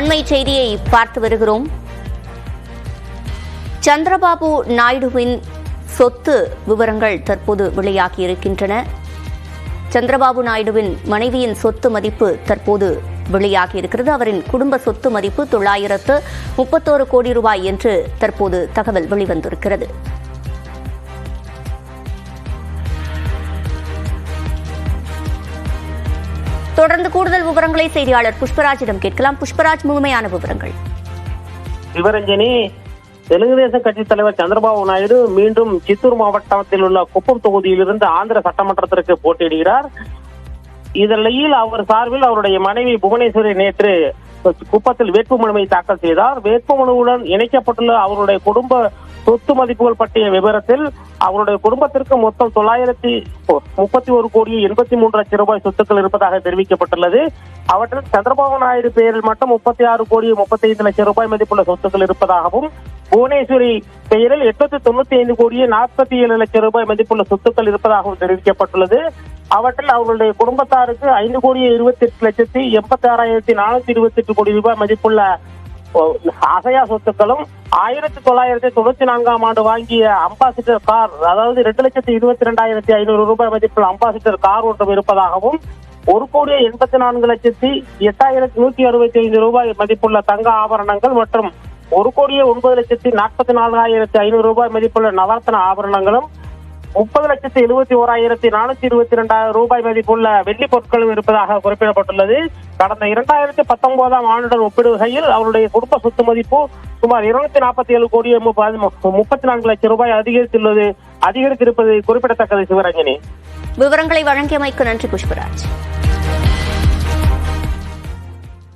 அண்மை செய்தியை பார்த்து வருகிறோம். சந்திரபாபு நாயுடுவின் சொத்து விவரங்கள் தற்போது வெளியாகி இருக்கின்றன. சந்திரபாபு நாயுடுவின் மனைவியின் சொத்து மதிப்பு தற்போது வெளியாகி இருக்கிறது. அவரின் குடும்ப சொத்து மதிப்பு 931 கோடி ரூபாய் என்று தற்போது தகவல் வெளிவந்திருக்கிறது. தொடர்ந்து கூடுதல் விவரங்களை செய்தியாளர் புஷ்பராஜிடம் கேட்கலாம். புஷ்பராஜ், முழுமையான விவரங்கள். சிவரஞ்சனி, தெலுங்கு தேச கட்சி தலைவர் சந்திரபாபு நாயுடு மீண்டும் சித்தூர் மாவட்டத்தில் உள்ள குப்பம் தொகுதியிலிருந்து ஆந்திர சட்டமன்றத்திற்கு போட்டியிடுகிறார். இதனிலையில் அவர் சார்பில் அவருடைய மனைவி புவனேஸ்வரி நேற்று குப்பத்தில் வேட்புமனுவை தாக்கல் செய்தார். வேட்புமனுவுடன் இணைக்கப்பட்டுள்ள அவருடைய குடும்ப சொத்து மதிப்புகள் பற்றிய விவரத்தில் அவருடைய குடும்பத்திற்கு மொத்தம் 931 கோடி 83 லட்சம் ரூபாய் சொத்துக்கள் இருப்பதாக தெரிவிக்கப்பட்டுள்ளது. அவற்றில் சந்திரபாபு நாயுடு பெயரில் மட்டும் 36 கோடி 35 லட்சம் ரூபாய் மதிப்புள்ள சொத்துக்கள் இருப்பதாகவும், புவனேஸ்வரி பெயரில் 895 கோடியே 47 லட்சம் ரூபாய் மதிப்புள்ள சொத்துக்கள் இருப்பதாகவும் தெரிவிக்கப்பட்டுள்ளது. அவற்றில் அவர்களுடைய குடும்பத்தாருக்கு 5 கோடியே 28 லட்சத்தி 86,428 கோடி ரூபாய் மதிப்புள்ள அசையா சொத்துக்களும், 1994ஆம் ஆண்டு வாங்கிய அம்பாசிடர் கார், அதாவது 2,22,500 ரூபாய் மதிப்புள்ள அம்பாசிடர் கார் ஒன்றும் இருப்பதாகவும், 1 கோடியே 84 லட்சத்தி 8,165 ரூபாய் மதிப்புள்ள தங்க ஆபரணங்கள் மற்றும் 1 கோடியே 9 லட்சத்தி 44,500 ரூபாய் மதிப்புள்ள நவரத்ன ஆபரணங்களும், 30,71,422 ரூபாய் மதிப்புள்ள வெள்ளி பொருட்களும் இருப்பதாக குறிப்பிடப்பட்டுள்ளது. கடந்த 2019ஆம் ஆண்டுடன் ஒப்பிடுகையில் அவருடைய குடும்ப சொத்து மதிப்பு சுமார் 247 கோடியே 34 லட்சம் ரூபாய் அதிகரித்திருப்பது குறிப்பிடத்தக்கது. சிவரஞ்சனி, விவரங்களை வழங்கியமைக்கு நன்றி புஷ்பராஜ்.